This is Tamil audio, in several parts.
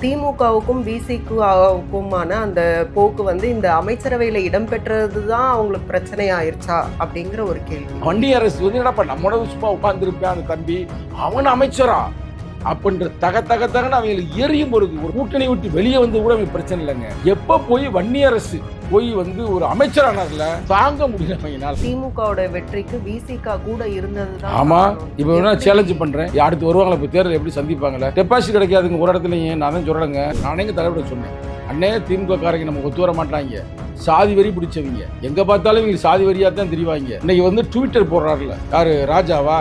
திமுகவுக்கும் விசிகாவுக்குமான அந்த போக்கு வந்து இந்த அமைச்சரவையில் இடம்பெற்றது தான் அவங்களுக்கு பிரச்சனை ஆயிருச்சா அப்படிங்கிற ஒரு கேள்வி. வன்னிய அரசு வந்து என்னப்பா நம்மளோட சும்மா உட்கார்ந்துருப்பேன் அந்த தம்பி அவன் அமைச்சரா அப்படின்ற தகன்னு அவங்களுக்கு எரியும் ஒரு கூட்டணி விட்டு வெளியே வந்து கூட பிரச்சனை இல்லைங்க. எப்ப போய் வன்னிய அரசு போய் வந்து ஒரு அமைச்சரானார்ல தாங்க முடியல. திமுகவோட வெற்றிக்கு விசிகா கூட இருந்ததுதான். ஆமா, இப்ப வேணா சேலஞ்ச் பண்றேன். அடுத்து வருவாங்களா இப்ப தேர்தல் எப்படி சந்திப்பாங்களே, டெபாசிட் கிடைக்காதுங்க ஒரு இடத்துலயும். நான் தான் சொல்றேங்க, நானே தலைவர சொன்னேன், அண்ணே திமுக காரங்க நமக்கு ஒத்து வர மாட்டாங்க, சாதி வரி பிடிச்சவங்க, எங்க பார்த்தாலும் இவங்க சாதி வரியா தான் தெரிவாங்க. இன்னைக்கு வந்து ட்விட்டர் போடுறாருல, யாரு ராஜாவா,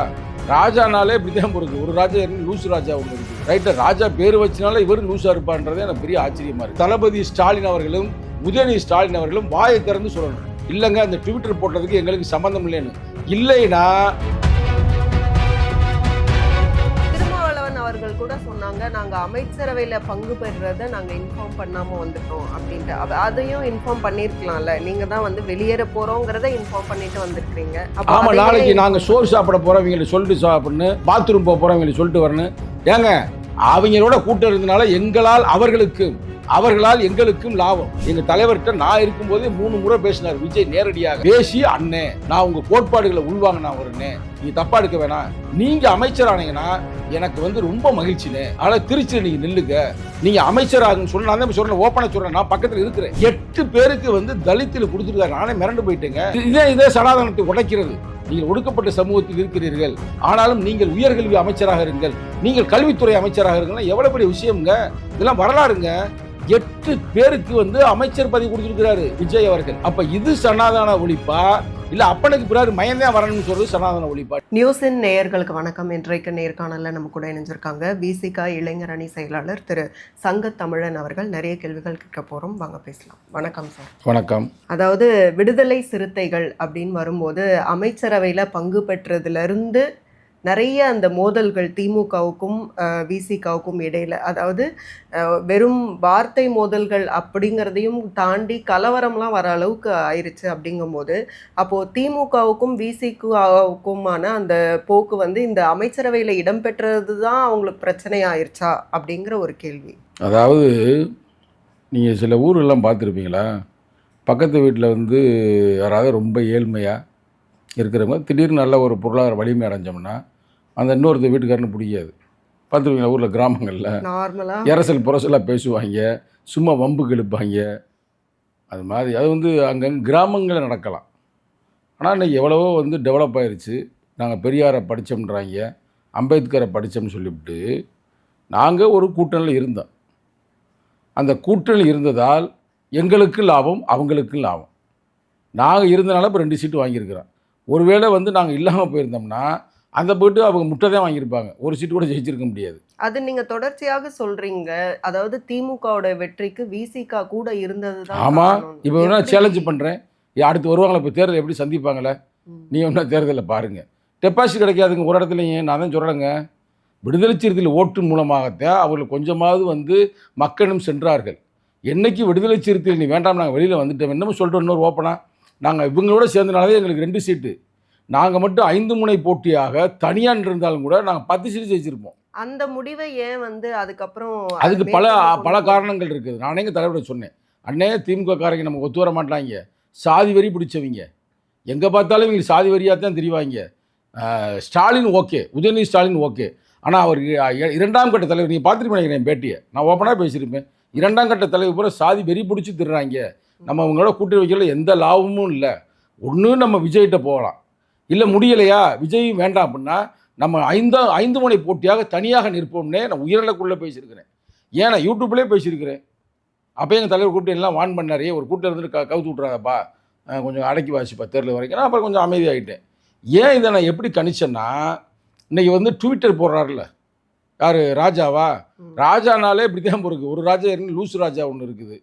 ராஜானாலே இப்படிதான் போறது. ஒரு ராஜா லூசு ராஜா ஒன்று இருக்கு ரைட்டா. ராஜா பேர் வச்சனால இவர் லூசா இருப்பான்றதே எனக்கு பெரிய ஆச்சரியமா இருக்கு. தளபதி ஸ்டாலின் அவர்களும் உதயநிதி ஸ்டாலின் அவர்களும் வாயை திறந்து சொல்லணும், இல்லைங்க அந்த ட்விட்டர் போட்டதுக்கு எங்களுக்கு சம்பந்தம் இல்லைன்னு. இல்லைன்னா அவர்கள் கூட சொன்னாங்க, நாங்க அமைச்சரவையில பங்கு பெறுறத நாங்க இன்ஃபார்ம் பண்ணாம வந்துட்டோம் அப்படின்ட்டு. அதையும் இன்ஃபார்ம் பண்ணிருக்கலாம்ல, நீங்க தான் வந்து வெளியேற போறோங்கிறத இன்ஃபார்ம் பண்ணிட்டு வந்திருக்கீங்க. ஆமா, நாளைக்கு நாங்க சோறு சாப்பிட போறவங்களை சொல்லிட்டு சாப்பிடணும், பாத்ரூம் போக போறவங்களை சொல்லிட்டு வரணும். ஏங்க அவங்களோட கூட்டம் இருந்தனால எங்களால் அவர்களால் எங்களுக்கும் லாபம். எங்க தலைவர்கிட்ட நான் இருக்கும்போதே 3 முறை பேசினார் விஜய் நேரடியாக பேசி, அண்ணே நான் உங்க கோட்பாடுகளை உள்வாங்கினா வரனே, நீங்க தப்பா எடுக்க வேணாம், நீங்க அமைச்சர் ஆனீங்கன்னா எனக்கு வந்து ரொம்ப மகிழ்ச்சினே, ஆனா திருச்சியில் நீங்க நில்லுங்க, நீங்க அமைச்சராகுன்னு சொல்லி நான் தான் சொல்றேன், ஓப்பனா சொல்றேன், நான் பக்கத்துல இருக்கிறேன். 8 பேருக்கு வந்து தலித்தில் கொடுத்துருக்காரு. நானே மிரண்டு போயிட்டேங்க. இதே சனாதனத்தை உடைக்கிறது. நீங்கள் ஒடுக்கப்பட்ட சமூகத்தில் இருக்கிறீர்கள், ஆனாலும் நீங்கள் உயர்கல்வி அமைச்சராக இருங்கள், நீங்கள் கல்வித்துறை அமைச்சராக இருங்கள். எவ்வளவு பெரிய விஷயம்ங்க, இதெல்லாம் வரலாறுங்க. 8 பேருக்கு வந்து அமைச்சர் பதவி கொடுத்திருக்கிறாரு விஜய் அவர்கள். அப்ப இது சனாதன ஒழிப்பா, இல்ல அப்பனுக்கு பிறகு மயந்தே வரணும்னு சொல்றது சனாதன ஒழிப்பா? நியூஸின் நேயர்களுக்கு வணக்கம். இன்றைக்கு நேர்காணல்ல நம்ம கூட இணைஞ்சிருக்காங்க விசிகா இளைஞர் அணி செயலாளர் திரு சங்க தமிழன் அவர்கள். நிறைய கேள்விகள் கேட்க போறோம், வாங்க பேசலாம். வணக்கம் சார். வணக்கம். அதாவது விடுதலை சிறுத்தைகள் அப்படின்னு வரும்போது அமைச்சரவையில பங்கு பெற்றதுல இருந்து நிறைய அந்த மோதல்கள் திமுகவுக்கும் விசிகாவுக்கும் இடையில, அதாவது வெறும் வார்த்தை மோதல்கள் அப்படிங்கிறதையும் தாண்டி கலவரம்லாம் வர அளவுக்கு ஆயிடுச்சு. அப்படிங்கும்போது அப்போது திமுகவுக்கும் விசிகாவுக்குமான அந்த போக்கு வந்து இந்த அமைச்சரவையில் இடம்பெற்றது தான் அவங்களுக்கு பிரச்சனை ஆயிடுச்சா அப்படிங்கிற ஒரு கேள்வி. அதாவது நீங்கள் சில ஊரெல்லாம் பார்த்துருப்பீங்களா, பக்கத்து வீட்டில் வந்து யாராவது ரொம்ப ஏழ்மையாக இருக்கிறவங்க திடீர்னு நல்ல ஒரு பொருளாதார வலிமை அடைஞ்சோம்னா அந்த இன்னொருத்த வீட்டுக்காரனு பிடிக்காது. பார்த்துருவீங்களா ஊரில் கிராமங்களில் நார்மலாக இரசல் புரசலாக பேசுவாங்க, சும்மா வம்புக்கு இழுப்பாங்க. அது மாதிரி அது வந்து அங்கங்கே கிராமங்களில் நடக்கலாம். ஆனால் இன்றைக்கி எவ்வளவோ வந்து டெவலப் ஆகிருச்சு. நாங்கள் பெரியாரை படித்தோம்ன்றாங்க, அம்பேத்கரை படித்தோம்னு சொல்லிவிட்டு நாங்கள் ஒரு கூட்டணியில் இருந்தோம். அந்த கூட்டணியில் இருந்ததால் எங்களுக்கு லாபம், அவங்களுக்கு லாபம். நாங்கள் இருந்தனால இப்போ 2 சீட்டு வாங்கியிருக்கிறோம். ஒருவேளை வந்து நாங்கள் இல்லாமல் போயிருந்தோம்னா அந்த போய்ட்டு அவங்க முட்டை தான் வாங்கியிருப்பாங்க, ஒரு சீட்டு கூட ஜெயிச்சிருக்க முடியாது. அது நீங்கள் தொடர்ச்சியாக சொல்கிறீங்க, அதாவது திமுகவோட வெற்றிக்கு விசிகா கூட இருந்தது தான். ஆமாம், இப்போ வேணா சேலஞ்சு பண்ணுறேன், அடுத்து வருவாங்களா இப்போ தேர்தல் எப்படி சந்திப்பாங்களே, நீ ஒன்றா தேர்தலில் பாருங்கள். டெபாசிட் கிடைக்காதுங்க ஒரு இடத்துலையும். நான் தான் சொல்கிறேங்க, விடுதலை சிறுத்தைகள் ஓட்டு மூலமாகத்தான் அவர்கள் கொஞ்சமாவது வந்து மக்களும் சென்றார்கள். என்றைக்கு விடுதலை சிறுத்தைகள் நீ வேண்டாம் நாங்கள் வெளியில் வந்துட்டோம் என்னமோ சொல்லிட்டு இன்னொரு ஓப்பனாக நாங்கள் இவங்களோட சேர்ந்தனாலே எங்களுக்கு 2 சீட்டு, நாங்கள் மட்டும் 5 முனை போட்டியாக தனியாக இருந்தாலும் கூட நாங்கள் 10 சீட்டு ஜெயிச்சிருப்போம். அந்த முடிவை ஏன் வந்து அதுக்கப்புறம் அதுக்கு பல காரணங்கள் இருக்குது. நானே எங்கள் தலைவரை சொன்னேன், அண்ணே திமுக காரங்க நமக்கு ஒத்து வர மாட்டாங்க, சாதி வரி பிடிச்சவங்க, எங்கே பார்த்தாலும் இவங்க சாதி வரியாக தான் தெரிவாங்க. ஸ்டாலின் ஓகே, உதயநிதி ஸ்டாலின் ஓகே, ஆனால் அவர் 2ஆம் கட்ட தலைவர், நீங்கள் பார்த்துருப்பீங்க என் பேட்டியை, நான் ஓப்பனாக பேசியிருப்பேன். 2ஆம் கட்ட தலைவர் பூரா சாதி வெறி பிடிச்சி திடுறாங்க, நம்ம அவங்களோட கூட்டணி வைக்கல எந்த லாபமும் இல்லை. ஒன்று நம்ம விஜய்கிட்ட போகலாம், இல்லை முடியலையா விஜயும் வேண்டாம் அப்படின்னா நம்ம 5 முனை போட்டியாக தனியாக நிற்போம்னே நான் உயிரிழக்குள்ளே பேசியிருக்கிறேன். ஏன் நான் யூடியூப்லேயே பேசியிருக்கிறேன். அப்போ எங்கள் தலைவர் கூப்பிட்டு எல்லாம் வான் பண்ணாரே, ஒரு கூட்டம் இருந்துட்டு கவுத்து விட்றாங்கப்பா, கொஞ்சம் அடக்கி வாசிப்பா தேர்தல் வரைக்கும். நான் அப்புறம் கொஞ்சம் அமைதியாகிட்டேன். ஏன் இதை நான் எப்படி கணிச்சேன்னா, இன்றைக்கி வந்து ட்விட்டர் போடுறாருல, யார் ராஜாவா, ராஜானாலே இப்படி தான் போகிறது. ஒரு ராஜா இருக்கு, லூசு ராஜா ஒன்று இருக்குது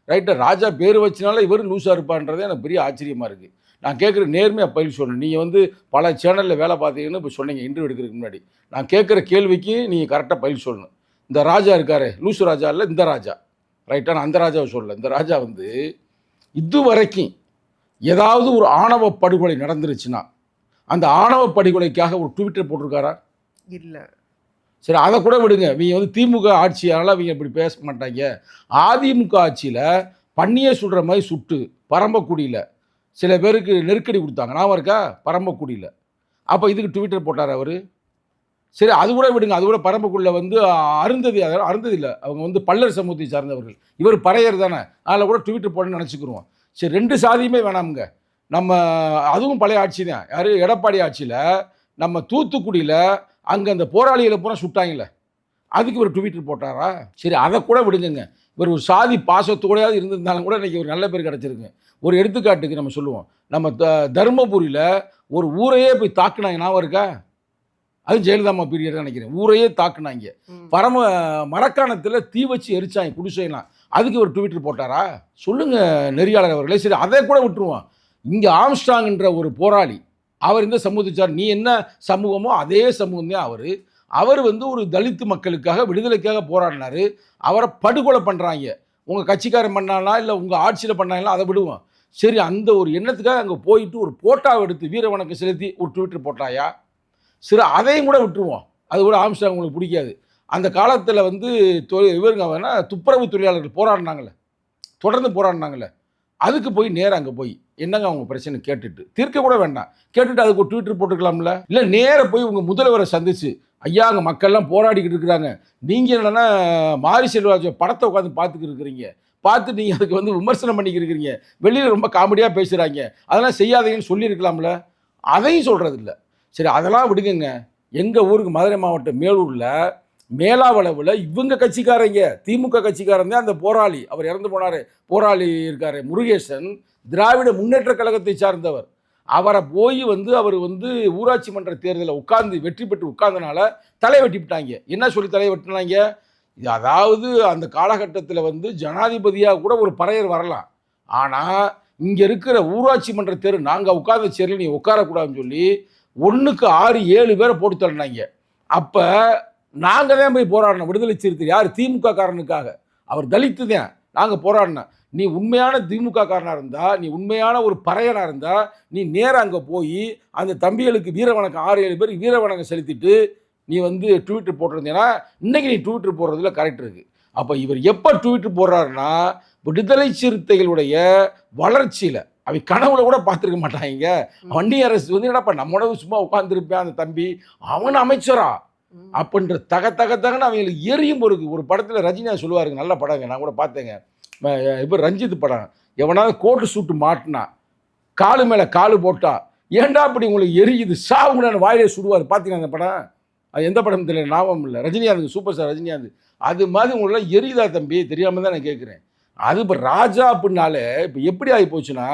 ரைட்டா. ராஜா பேர் வச்சனால இவர் லூஸாக இருப்பான்றதே எனக்கு பெரிய ஆச்சரியமாக இருக்குது. நான் கேட்குற நேர்மையாக பதில் சொல்லணும். நீங்கள் வந்து பல சேனலில் வேலை பார்த்தீங்கன்னு இப்போ சொன்னீங்க இன்டர்வியூ எடுக்கிறதுக்கு முன்னாடி. நான் கேட்குற கேள்விக்கு நீங்கள் கரெக்டாக பதில் சொல்லணும். இந்த ராஜா இருக்காரு, லூசு ராஜா இல்லை, இந்த ராஜா ரைட்டா. நான் அந்த ராஜாவை சொல்லலை. இந்த ராஜா வந்து இது வரைக்கும் ஏதாவது ஒரு ஆணவ படுகொலை நடந்துருச்சுன்னா அந்த ஆணவ படுகொலைக்காக ஒரு ட்விட்டர் போட்டிருக்காரா? இல்லை. சரி, அதை கூட விடுங்க. இவங்க வந்து திமுக ஆட்சி, அதனால இவங்க இப்படி பேச மாட்டாங்க. அதிமுக ஆட்சியில பன்னியே சுடுற மாதிரி சுட்டு பரம்பக்குடியில சில பேருக்கு நெருக்கடி கொடுத்தாங்க. ஞாபகம் இருக்கா? பரம்பக்குடியில. அப்ப இதுக்கு ட்விட்டர் போட்டாரா அவரு? சரி, அது கூட விடுங்க. அது கூட பரம்பக்குடியில வந்து அருந்ததி, அதாவது அருந்ததி இல்ல. அவங்க வந்து பல்லர் சமூகத்தை சார்ந்தவர்கள். இவர் பறையர் தானே. அதில கூட ட்விட்டர் போடணும்னு நெனச்சுக்குருவோம். சரி, 2 சாதியுமே வேணாமுங்க. நம்ம அதுவும் பழைய ஆட்சி தான். யாரு? எடப்பாடி ஆட்சியில நம்ம தூத்துக்குடியில அங்க அந்த போராளிகள பூரா சுட்டாங்கல்ல. அதுக்கு ஒரு ட்விட்டர் போட்டாரா? சரி, அத கூட விடுங்கங்க. இவர் ஒரு சாதி பாசத்தோடயாவது இருந்திருந்தாலும் கூட இன்னைக்கு ஒரு நல்ல பேர் கிடைச்சிருக்கும். ஒரு எடுத்துக்காட்டுக்கு நம்ம சொல்லுவோம். நம்ம தர்மபுரியில ஒரு ஊரையே போய் தாக்குனாங்க. ஞாபகம் இருக்கா? அதுவும் ஜெயலலிதா அம்மா பீரியட் நினைக்கிறேன். ஊரையே தாக்குனாங்க. ம். மரக்காணத்துல தீ வச்சு எரிச்சாங்க குடிசையெல்லாம். அதுக்கு ஒரு ட்விட்டர் போட்டாரா? சொல்லுங்க நெறியாளர் அவர்களே. சரி, அதை கூட விட்டுருவோம். இங்க ஆம்ஸ்ட்ராங்ன்ற ஒரு போராளி. அவர் இந்த சமூகத்தை நீ என்ன சமூகமோ அதே சமூகம் தான் அவரு. அவர் வந்து ஒரு தலித்து மக்களுக்காக விடுதலைக்காக போராடினாரு. அவரை படுகொலை பண்றாங்க. உங்க கட்சிக்காரன் பண்ணானா இல்ல உங்க ஆட்சியில பண்ணாங்களா அதை விடுவோம். சரி, அந்த ஒரு எண்ணத்துக்காக அங்க போயிட்டு ஒரு போட்டோவை எடுத்து வீர வணக்கம் செலுத்தி ஒரு ட்விட்டர் போட்டாயா? சரி, அதையும் கூட விட்டுருவோம். அது கூட ஆம்ஸ்ட்ராங் உங்களுக்கு பிடிக்காது. அந்த காலத்துல வந்து இவருங்க வேணா துப்புரவு தொழிலாளர்கள் போராடினாங்கல்ல. தொடர்ந்து போராடினாங்கல்ல. அதுக்கு போய் நேரா அங்க போய் என்னங்க அவங்க பிரச்சனை கேட்டுட்டு, தீர்க்க கூட வேண்டாம். கேட்டுட்டு அதுக்கு ஒரு ட்விட்டர் போட்டுக்கலாம்ல. இல்ல நேரா போய் உங்க முதல்வரை சந்திச்சு, ஐயா அங்க மக்கள்லாம் போராடிக்கிட்டு இருக்கிறாங்க. நீங்க என்னன்னா மாரி செல்வராஜ் படத்தை உட்காந்து பார்த்துக்கிட்டு இருக்கிறீங்க. பார்த்துட்டு நீங்க அதுக்கு வந்து விமர்சனம் பண்ணிக்கிட்டு இருக்கிறீங்க. வெளியில ரொம்ப காமெடியா பேசுறாங்க. அதெல்லாம் செய்யாதீங்கன்னு சொல்லியிருக்கலாம்ல. அதையும் சொல்றது இல்ல. சரி, அதெல்லாம் விடுங்கங்க. எங்க ஊருக்கு மதுரை மாவட்டம் மேலூர்ல மேலாவளவுல இவங்க கட்சிக்காரங்க, திமுக காரங்க தான் அந்த போராளி. அவர் இறந்து போனாரு. போராளி இருக்காரு முருகேசன், திராவிட முன்னேற்ற கழகத்தை சார்ந்தவர். அவரை போய் வந்து அவர் வந்து ஊராட்சி மன்ற தேர்தலில் உட்கார்ந்து வெற்றி பெற்று உட்கார்ந்தனால தலை வெட்டிவிட்டாங்க. என்ன சொல்லி தலை வெட்டினாங்க? அதாவது அந்த காலகட்டத்தில் வந்து ஜனாதிபதியாக கூட ஒரு பறையர் வரலாம். ஆனால் இங்கே இருக்கிற ஊராட்சி மன்ற தேர்வு நாங்கள் உட்கார்ந்த சேரில் நீ உட்காரக்கூடாதுன்னு சொல்லி 1க்கு 6, 7 பேரை போட்டு தள்ளினாங்க. அப்போ நாங்கள் தான் போய் போராடினோம். விடுதலை சிறுத்தை யார்? திமுக காரனுக்காக. அவர் தலித்து தான். நாங்கள் போராடினோம். நீ உண்மையான திமுக காரனாக இருந்தால், நீ உண்மையான ஒரு பறையனாக இருந்தால், நீ நேராக அங்கே போய் அந்த தம்பிகளுக்கு வீர வணக்கம் 6, 7 பேருக்கு வீர வணக்கம் செலுத்திட்டு நீ வந்து ட்விட்டர் போட்டிருந்தீங்கன்னா இன்னைக்கு நீ ட்விட்டர் போடுறதுல கரெக்ட் இருக்கு. அப்போ இவர் எப்போ ட்விட்டர் போடுறாருன்னா விடுதலை சிறுத்தைகளுடைய வளர்ச்சியில் அவை கனவுல கூட பார்த்துருக்க மாட்டாங்க. வண்டி அரசு வந்து என்னப்பா நம்மளோட சும்மா உட்காந்துருப்பேன் அந்த தம்பி, அவன் அமைச்சரா அப்படின்ற தகன்னு அவங்களுக்கு எரியும். ஒரு படத்தில் ரஜினியா சொல்லுவாருங்க, நல்ல படங்க, நான் கூட பார்த்தேங்க. இப்போ ரஞ்சித் படம், எவனாவது கோட்டு சூட்டு மாட்டினா காலு மேலே காலு போட்டா ஏன்டா அப்படி உங்களுக்கு எரியுது சாவுங்கன்னு வாயிலே சுடுவார். பார்த்தீங்கன்னா அந்த படம், அது எந்த படம் தெரியல, ஞாபகம் இல்லை. Rajinikanth, super star Rajinikanth. அது மாதிரி உங்களெல்லாம் எரியுதா தம்பி? தெரியாமல் தான் நான் கேட்குறேன். அது இப்போ ராஜா அப்படின்னாலே இப்போ எப்படி ஆகி போச்சுன்னா,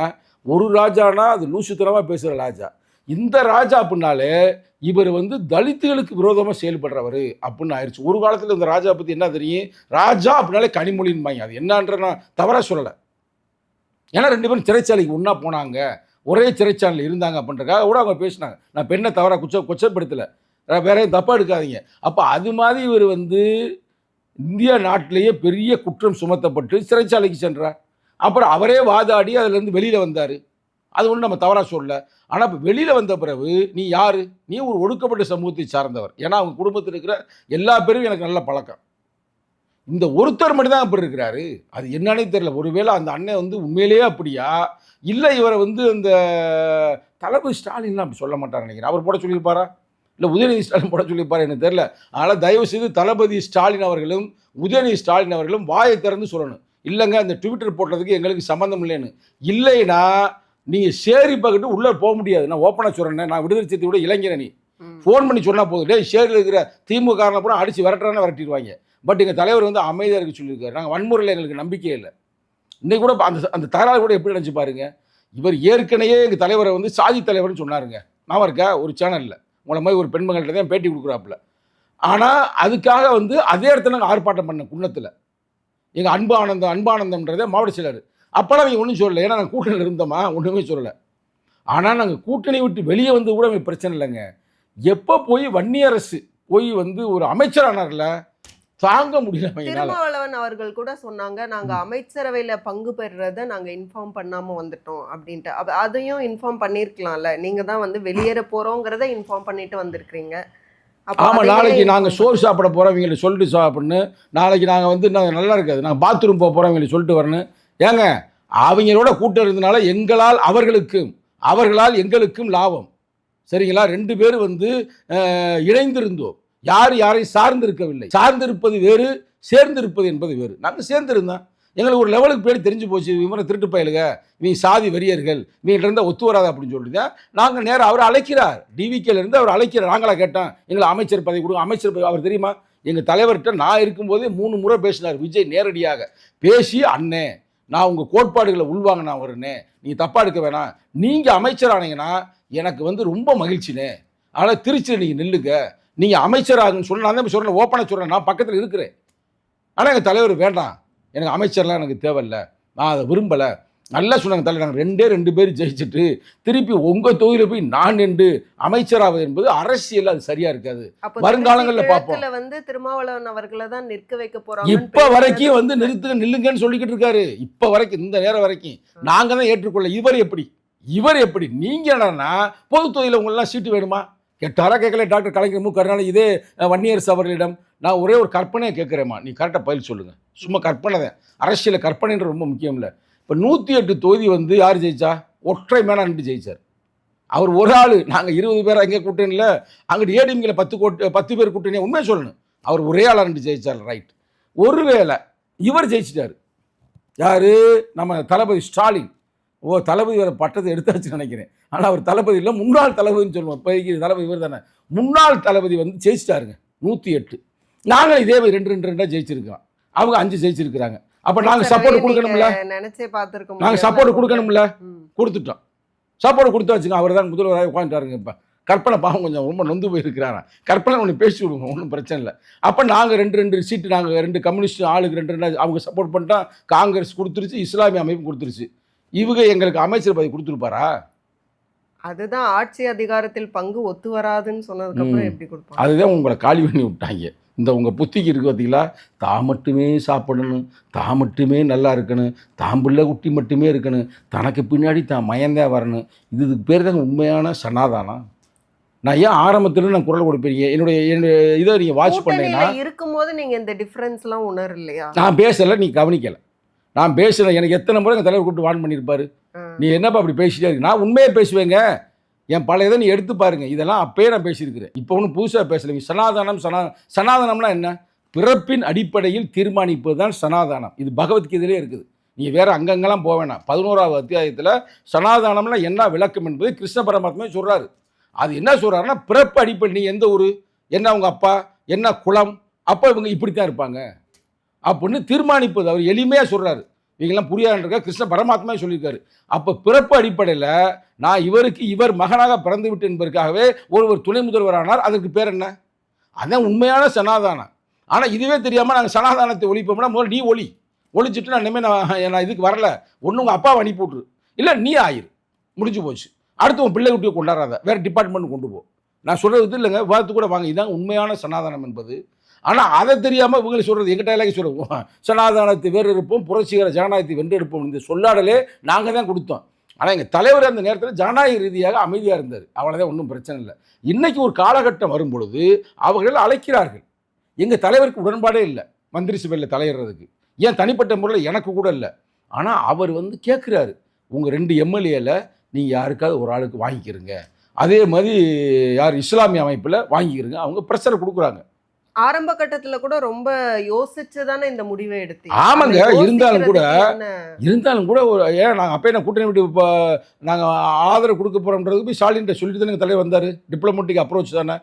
ஒரு ராஜானா அது லூசுத்தனமாக பேசுகிற ராஜா. இந்த ராஜா அப்படின்னாலே இவர் வந்து தலித்துகளுக்கு விரோதமாக செயல்படுறவர் அப்படின்னு ஆயிடுச்சு. ஒரு காலத்தில் இந்த ராஜா பற்றி என்ன தெரியும்? ராஜா அப்படின்னாலே கனிமொழின்பாங்க. அது என்னன்ற நான் தவறாக சொல்லலை. ஏன்னா 2 பேரும் சிறைச்சாலைக்கு ஒன்றா போனாங்க, ஒரே சிறைச்சாலையில் இருந்தாங்க அப்படின்றக்காக கூட அவங்க பேசினாங்க. நான் பெண்ணை தவறாக கொச்சப்படுத்தலை, வேற எதுவும் தப்பாக எடுக்காதீங்க. அப்போ அது மாதிரி இவர் வந்து இந்தியா நாட்டிலேயே பெரிய குற்றம் சுமத்தப்பட்டு சிறைச்சாலைக்கு சென்றார். அப்புறம் அவரே வாதாடி அதுலேருந்து வெளியில் வந்தார். அது ஒன்றும் நம்ம தவறாக சொல்லலை. ஆனால் இப்போ வெளியில் வந்த பிறகு நீ யார்? நீ ஒரு ஒடுக்கப்பட்ட சமூகத்தை சார்ந்தவர். ஏன்னா அவங்க குடும்பத்தில் இருக்கிற எல்லா பேரும் எனக்கு நல்ல பழக்கம். இந்த ஒருத்தர் மட்டும் தான் அப்படி இருக்கிறாரு. அது என்னன்னே தெரியல. ஒருவேளை அந்த அண்ணன் வந்து உண்மையிலேயே அப்படியா, இல்லை இவரை வந்து அந்த தளபதி ஸ்டாலின்லாம் அப்படி சொல்ல மாட்டார் நினைக்கிறேன். அவர் போட சொல்லியிருப்பாரா, இல்லை உதயநிதி ஸ்டாலின் போட சொல்லியிருப்பாரு, எனக்கு தெரியல. அதனால் தயவு செய்து தளபதி ஸ்டாலின் அவர்களும் உதயநிதி ஸ்டாலின் அவர்களும் வாயை திறந்து சொல்லணும், இல்லைங்க அந்த ட்விட்டர் போட்டதுக்கு எங்களுக்கு சம்மந்தம் இல்லைன்னு. இல்லைன்னா நீங்கள் சேரி பக்கிட்டு உள்ளே போக முடியாது. நான் ஓப்பனாக சொல்கிறேன். நான் விடுதலை சிறுத்தையோட இளைஞரை நீ ஃபோன் பண்ணி சொன்னால் போதும், டே சேரியில் இருக்கிற திமுக காரனை பூரா அடித்து விரட்டுறான்னு விரட்டிடுவாங்க. பட் எங்கள் தலைவர் வந்து அமைதியாக இருக்க சொல்லியிருக்காரு. நாங்கள் வன்முறையில் எங்களுக்கு நம்பிக்கை இல்லை. இன்றைக்கி கூட அந்த தகராறு கூட எப்படி நினச்சி பாருங்க. இவர் ஏற்கனவே எங்கள் தலைவரை வந்து சாதி தலைவர்னு சொன்னாருங்க. நான் இருக்கா ஒரு சேனலில் உங்களை மாதிரி ஒரு பெண்மங்கள்கிட்ட தான் பேட்டி கொடுக்குறாப்புல. ஆனால் அதுக்காக வந்து அதே இடத்துல நாங்கள் ஆர்ப்பாட்டம் பண்ண குன்னத்தில் எங்கள் அன்பானந்தம்ன்றதே மாவட்ட செயலர். அப்போலாம் அவங்க ஒன்றும் சொல்லலை. ஏன்னா நாங்கள் கூட்டணியில் இருந்தோமா, ஒன்றுமே சொல்லலை. ஆனால் நாங்கள் கூட்டணி விட்டு வெளியே வந்து கூட எங்களுக்கு பிரச்சனை இல்லைங்க. எப்போ போய் வன்னியரசு போய் வந்து ஒரு அமைச்சரானார்ல, தாங்க முடியல. திருமாவளவன் அவர்கள் கூட சொன்னாங்க, நாங்க அமைச்சரவையில பங்கு பெறுறத நாங்க இன்ஃபார்ம் பண்ணாம வந்துட்டோம் அப்படின்ட்டு. அதையும் இன்ஃபார்ம் பண்ணியிருக்கலாம்ல. நீங்க தான் வந்து வெளியேற போறோங்கிறத இன்ஃபார்ம் பண்ணிட்டு வந்திருக்கிறீங்க. அப்ப ஆமாம், அதை விட நாளைக்கு நாங்கள் inform சோறு சாப்பிட போகிறோம் இவங்களை சொல்லிட்டு சாப்பிட்ணு, நாளைக்கு நாங்கள் வந்து நாங்கள் நல்லா இருக்காது, நாங்கள் பாத்ரூம் போக போகிறோம் இவங்களை சொல்லிட்டு வரணும். ஏங்க, அவங்களோட கூட்டம் இருந்தனால எங்களால் அவர்களால் எங்களுக்கும் லாபம். சரிங்களா? 2 பேரும் வந்து இணைந்திருந்தோம். யாரை சார்ந்திருக்கவில்லை. சார்ந்திருப்பது வேறு, சேர்ந்திருப்பது என்பது வேறு. நாங்கள் சேர்ந்திருந்தோம். எங்களுக்கு ஒரு லெவலுக்கு பேர் தெரிஞ்சு போச்சு, இவரை திருட்டு பயலுக, நீ சாதி வெறியர்கள், நீங்க இருந்தால் ஒத்து வராது அப்படின்னு சொல்லிட்டு நாங்கள் நேரம் அவர் அழைக்கிறார். டிவிகேல இருந்து அவர் அழைக்கிறார். நாங்களா கேட்டோம் எங்களை அமைச்சர் பதவி கொடுங்க, அமைச்சர் பதவி. அவர் தெரியுமா, எங்கள் தலைவர்கிட்ட நான் இருக்கும்போதே 3 முறை பேசினார் விஜய். நேரடியாக பேசி, அண்ணே நான் உங்கள் கோட்பாடுகளை உள்வாங்கினா வருண்ணே, நீங்கள் தப்பாக எடுக்க வேணாம், நீங்கள் அமைச்சரானீங்கன்னா எனக்கு வந்து ரொம்ப மகிழ்ச்சினே, ஆனால் திருச்சியில் நீங்கள் நில்லுங்க, நீங்கள் அமைச்சராகுன்னு சொல்லி நான் தான் சொல்கிறேன், ஓப்பனாக சொல்கிறேன், நான் பக்கத்தில் இருக்கிறேன். ஆனால் எங்கள் தலைவர் வேண்டாம், எனக்கு அமைச்சர்லாம் எனக்கு தேவையில்லை, நான் அதை விரும்பலை. நல்லா சொன்னாங்க தலைவர், நாங்கள் 2 பேர் ஜெயிச்சுட்டு திருப்பி உங்கள் தொகுதியில் போய் நான் நின்று அமைச்சராவது என்பது அரசியல், அது சரியா இருக்காது. வருங்காலங்களில் பார்ப்போம். வந்து திருமாவளவன் அவர்களை தான் நிற்க வைக்க போறாங்க. இப்ப வரைக்கும் வந்து நில்லுங்கன்னு சொல்லிக்கிட்டு இருக்காரு. இப்ப வரைக்கும், இந்த நேரம் வரைக்கும் நாங்க தான் ஏற்றுக்கொள்ள. இவர் எப்படி நீங்க என்னன்னா பொது தொகுதியில் உங்களெல்லாம் சீட்டு வேணுமா கேட்டாரா? கேட்கல. டாக்டர் கலைஞர் மு கருணாநிதி இதே வன்னியரசு அவர்களிடம் நான் ஒரே ஒரு கற்பனையை கேட்குறேம்மா, நீ கரெக்டாக பதில் சொல்லுங்க. சும்மா கற்பனை தான், அரசியல் கற்பனைன்ற ரொம்ப முக்கியம் இல்லை. இப்போ 108 தொகுதி வந்து யார் ஜெயிச்சா? ஒற்றை மேனா நின்று ஜெயிச்சார். அவர் ஒரு ஆள். நாங்கள் 20 பேர் அங்கே கூட்டணியில், அங்கிட்டு ஏடிஎம்கில் 10 பேர் கூட்டணி. உண்மையை சொல்லணும், அவர் ஒரே ஆளாக நின்று ஜெயிச்சார். ரைட். ஒருவேளை இவர் ஜெயிச்சிட்டார், யார்? நம்ம தளபதி ஸ்டாலின். தளபதி வர பட்டத்தை எடுத்தாச்சுன்னு நினைக்கிறேன். ஆனால் அவர் தளபதி இல்லை, முன்னாள் தளபதினு சொல்லுவோம். இப்போதைக்கு தளபதி இவர் தானே. முன்னாள் தளபதி வந்து ஜெயிச்சிட்டாருங்க 108. நாங்கள் இதே 2 ஜெயிச்சிருக்கோம், அவங்க 5 ஜெயிச்சிருக்கிறாங்க. அப்போ நாங்கள் சப்போர்ட் கொடுக்கணும்ல, நினைச்சே பார்த்துருக்கோம். நாங்கள் சப்போர்ட் கொடுக்கணும்ல, கொடுத்துட்டோம். சப்போர்ட் கொடுத்தா வச்சுங்க, அவர் தான் முதல்வராக உட்காந்துட்டாருங்க. இப்போ கற்பனை பாவம் கொஞ்சம் ரொம்ப நொந்து போயிருக்கிறாரா, கற்பனை ஒன்று பேசி விடுவோம், ஒன்றும் பிரச்சனை இல்லை. அப்போ நாங்கள் 2 சீட்டு, நாங்கள் 2 கம்யூனிஸ்ட் ஆளுக்கு 2 அவங்க சப்போர்ட் பண்ணிட்டா, காங்கிரஸ் கொடுத்துருச்சு, இஸ்லாமிய அமைப்பு கொடுத்துருச்சு. இவங்க எங்களுக்கு அமைச்சர் பதவி கொடுத்துருப்பாரா? அதுதான் ஆட்சி அதிகாரத்தில் பங்கு ஒத்து வராதுன்னு சொன்னதுக்கு அப்புறம் எப்படி கொடுப்பாங்க? அதுதான் உங்களை காலி பண்ணி விட்டாங்க. இந்த உங்கள் புத்திக்கு இருக்கு பார்த்தீங்களா, தான் மட்டுமே சாப்பிடணும், தான் மட்டுமே நல்லா இருக்கணும், தான் பிள்ளை குட்டி மட்டுமே இருக்கணும், தனக்கு பின்னாடி தான் மயந்தே வரணும். இதுக்கு பேர் தாங்க உண்மையான சனாதானம். நான் ஏன் ஆரம்பத்தில் நான் குரல் கொடுப்பீங்க, என்னுடைய இதை நீங்கள் வாட்ச் பண்ணீங்கன்னா இருக்கும்போது நீங்கள் இந்த டிஃப்ரென்ஸ்லாம் உணரலையா? நான் பேசலை, நீ கவனிக்கலை. நான் பேசுகிறேன். எனக்கு எத்தனை முறை எங்கள் தலைவர் கூப்பிட்டு வான் பண்ணியிருப்பாரு, நீ என்னப்பா அப்படி பேசிட்டே இருக்கு. நான் உண்மையே பேசுவேங்க. என் பழைய இதை நீ எடுத்து பாருங்க, இதெல்லாம் அப்பயே நான் பேசியிருக்கிறேன். இப்போ ஒன்றும் புதுசாக பேசலைங்க. சனாதனம்னா என்ன? பிறப்பின் அடிப்படையில் தீர்மானிப்பது தான் சனாதனம். இது பகவத்கீதையிலே இருக்குது. நீங்கள் வேறு அங்கங்கெல்லாம் போக வேணாம். 11வது அத்தியாயத்தில் சனாதனம்னா என்ன விளக்கம் என்பது கிருஷ்ண பரமாத்மா சொல்கிறாரு. அது என்ன சொல்கிறாருன்னா, பிறப்பு அடிப்படை, நீ எந்த ஊர், என்ன அவங்க அப்பா, என்ன குலம், அப்போ இவங்க இப்படித்தான் இருப்பாங்க அப்படின்னு தீர்மானிப்பது. அவர் எளிமையாக சொல்கிறாரு. இவங்கெல்லாம் புரியாதுன்றக்க கிருஷ்ண பரமாத்மா சொல்லியிருக்காரு. அப்போ பிறப்பு அடிப்படையில் நான் இவர் மகனாக பிறந்து விட்டு என்பதற்காகவே ஒருவர் துணை முதல்வரானார். அதற்கு பேர் என்ன? அதான் உண்மையான சனாதானம். ஆனால் இதுவே தெரியாமல் நாங்கள் சனாதானத்தை ஒழிப்போம்னா, முதல்ல நீ ஒழிச்சிட்டு நான் இனிமேல் நான் இதுக்கு வரல, ஒன்று உங்கள் அப்பாவை அனுப்பி விட்ரு, இல்லை நீ ஆயிரு, முடிஞ்சு போச்சு. அடுத்து உன் பிள்ளை குட்டியை கொண்டாடாத, வேறு டிபார்ட்மெண்ட் கொண்டு போ. நான் சொல்கிறது இல்லைங்க, விவாதத்து கூட வாங்க. இதுதான் உண்மையான சனாதானம் என்பது. ஆனால் அதை தெரியாமல் இவங்களை சொல்கிறது, எங்கிட்ட எல்லாம் சொல்லுவோம், சனாதானத்தை வேறு இருப்போம், புரட்சிகர ஜனநாயகத்தை வென்றெடுப்போம். இந்த சொல்லாடலே நாங்கள் தான் கொடுத்தோம். ஆனால் எங்கள் தலைவர் அந்த நேரத்தில் ஜனநாயக ரீதியாக அமைதியாக இருந்தார். அவ்வளோதான், ஒன்றும் பிரச்சனை இல்லை. இன்றைக்கி ஒரு காலகட்டம் வரும்பொழுது அவர்கள் அழைக்கிறார்கள். எங்கள் தலைவருக்கு உடன்பாடே இல்லை மந்திரி சபையில் தலையிடுறதுக்கு. ஏன் தனிப்பட்ட முறையில் எனக்கு கூட இல்லை. ஆனால் அவர் வந்து கேட்குறாரு, உங்கள் 2 எம்எல்ஏல நீங்கள் யாருக்காவது ஒரு ஆளுக்கு வாங்கிக்கிறங்க, அதே மாதிரி யார் இஸ்லாமிய அமைப்பில் வாங்கிக்கிறங்க. அவங்க ப்ரெஷரை கொடுக்குறாங்க. ஆரம்ப கட்டத்தில் கூட ரொம்ப யோசிச்சு தானே இந்த முடிவை எடுத்தீங்க. ஆமாங்க. இருந்தாலும் கூட ஒரு ஏன் நாங்கள் அப்பயே நான் கூட்டணி விட்டு இப்போ நாங்கள் ஆதரவு கொடுக்க போகிறோம்ன்றது போய் ஸ்டாலின் சொல்லிட்டு தானே தலைவர் வந்தார். டிப்ளமேட்டிக் அப்ரோச் தானே.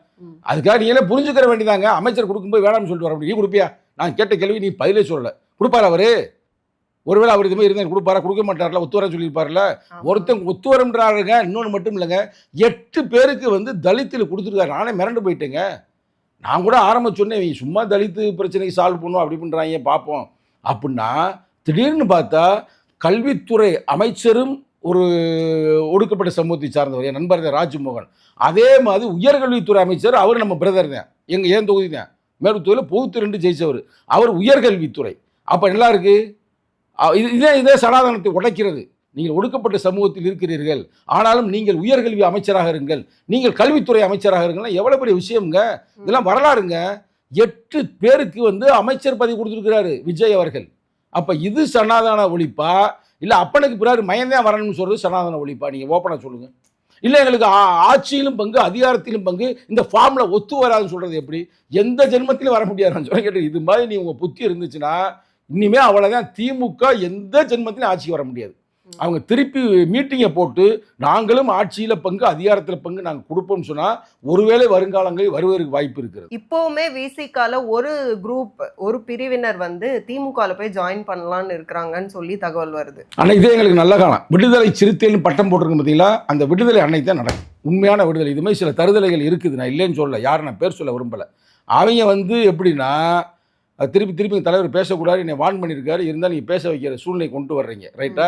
அதுக்காக நீங்களே புரிஞ்சுக்கிற வேண்டியதாங்க. அமைச்சர் கொடுக்கும்போது வேணாம்னு சொல்லிட்டு வர முடியும். நீ கொடுப்பியா? நான் கேட்ட கேள்வி நீ பதிலே சொல்லலை. கொடுப்பார் அவர்? ஒருவேளை அவர் இதுமாதிரி இருந்தால் கொடுப்பாரா? கொடுக்க மாட்டார்ல, ஒத்துவர சொல்லியிருப்பார்ல. ஒருத்தன் ஒத்துவரம்ன்றாருங்க. இன்னொன்று மட்டும் இல்லைங்க, 8 பேருக்கு வந்து தலித்தில் கொடுத்துருக்காரு. நானே மிரண்டு போயிட்டேங்க. நான் கூட ஆரம்ப சொன்னேன், சும்மா தலித்து பிரச்சனைக்கு சால்வ் பண்ணுவோம் அப்படி பண்ணுறாங்க பார்ப்போம் அப்படின்னா, திடீர்னு பார்த்தா கல்வித்துறை அமைச்சரும் ஒரு ஒடுக்கப்பட்ட சமூகத்தை சார்ந்தவர், என் நண்பர் ராஜ்மோகன். அதே மாதிரி உயர்கல்வித்துறை அமைச்சர், அவர் நம்ம பிரதர் தான், ஏன் தொகுதி தான், மேற்கு தொகுதியில் பொகுத்து 2 ஜெயிச்சவர், அவர் உயர்கல்வித்துறை. அப்போ நல்லா இருக்குது. இதே சனாதனத்தை உடைக்கிறது. நீங்கள் ஒடுக்கப்பட்ட சமூகத்தில் இருக்கிறீர்கள், ஆனாலும் நீங்கள் உயர்கல்வி அமைச்சராக இருங்கள், நீங்கள் கல்வித்துறை அமைச்சராக இருங்கள். எவ்வளோ பெரிய விஷயம்ங்க, இதெல்லாம் வரலாறுங்க. 8 பேருக்கு வந்து அமைச்சர் பதவி கொடுத்துருக்கிறாரு விஜய் அவர்கள். அப்போ இது சனாதன ஒழிப்பா, இல்லை அப்பனுக்கு பிறகு மயந்தான் வரணும்னு சொல்கிறது சனாதன ஒழிப்பா? நீங்கள் ஓப்பனாக சொல்லுங்கள். இல்லை எங்களுக்கு ஆட்சியிலும் பங்கு அதிகாரத்திலும் பங்கு இந்த ஃபார்மில் ஒத்து வராதுன்னு சொல்கிறது எப்படி? எந்த ஜென்மத்திலும் வர முடியாது சொல்ல கேட்டு. இது மாதிரி நீ உங்கள் புத்தி இருந்துச்சுன்னா இனிமே அவ்வளோதான். திமுக எந்த ஜென்மத்திலும் ஆட்சிக்கு வர முடியாது. அவங்க திருப்பி மீட்டிங்கை போட்டு நாங்களும் ஆட்சியில் பங்கு அதிகாரத்தில் பங்கு நாங்கள் கொடுப்போம்னு சொன்னால் ஒருவேளை வருங்காலங்களில் வருவதற்கு வாய்ப்பு இருக்கிறது. இப்போவுமே விசிகால ஒரு குரூப், ஒரு பிரிவினர் வந்து திமுகவில் போய் ஜாயின் பண்ணலான்னு இருக்கிறாங்கன்னு சொல்லி தகவல் வருது. அன்னைக்கு தான் எங்களுக்கு நல்ல காலம். விடுதலை சிறுத்தைன்னு பட்டம் போட்டிருக்க பார்த்தீங்களா, அந்த விடுதலை அன்னைக்கு தான் நடக்கும். உண்மையான விடுதலை. இது மாதிரி சில தருதலைகள் இருக்குது, நான் இல்லைன்னு சொல்லலை, யாரும் நான் பேர் சொல்ல விரும்பலை. அவங்க வந்து எப்படின்னா திருப்பி தலைவர் பேசக்கூடாது என்னை வார்ன் பண்ணியிருக்காரு, இருந்தால் நீங்கள் பேச வைக்கிற சூழ்நிலை கொண்டு வர்றீங்க, ரைட்டா?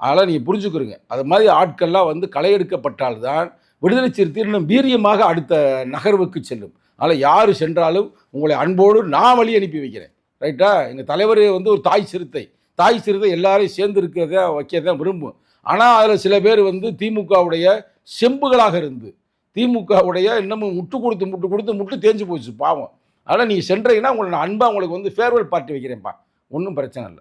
அதெல்லாம் நீங்கள் புரிஞ்சுக்கிறீங்க. அது மாதிரி ஆட்கள்லாம் வந்து களையெடுக்கப்பட்டால்தான் விடுதலை சிறுத்தை இன்னும் வீரியமாக அடுத்த நகர்வுக்கு செல்லும். அதனால் யார் சென்றாலும் உங்களை அன்போடு நான் வழி அனுப்பி வைக்கிறேன், ரைட்டா? எங்கள் தலைவர் வந்து ஒரு தாய் சிறுத்தை எல்லாரையும் சேர்ந்து இருக்கிறத வைக்கிறதான் விரும்பும். ஆனால் அதில் சில பேர் வந்து திமுகவுடைய செம்புகளாக இருந்து திமுகவுடைய இன்னமும் முட்டு தேஞ்சு போச்சு பாவம். அதனால் நீங்கள் சென்றீங்கன்னா உங்களை நான் அன்பாக உங்களுக்கு வந்து ஃபேர்வெல் பார்ட்டி வைக்கிறேன்ப்பா, ஒன்றும் பிரச்சனை இல்லை.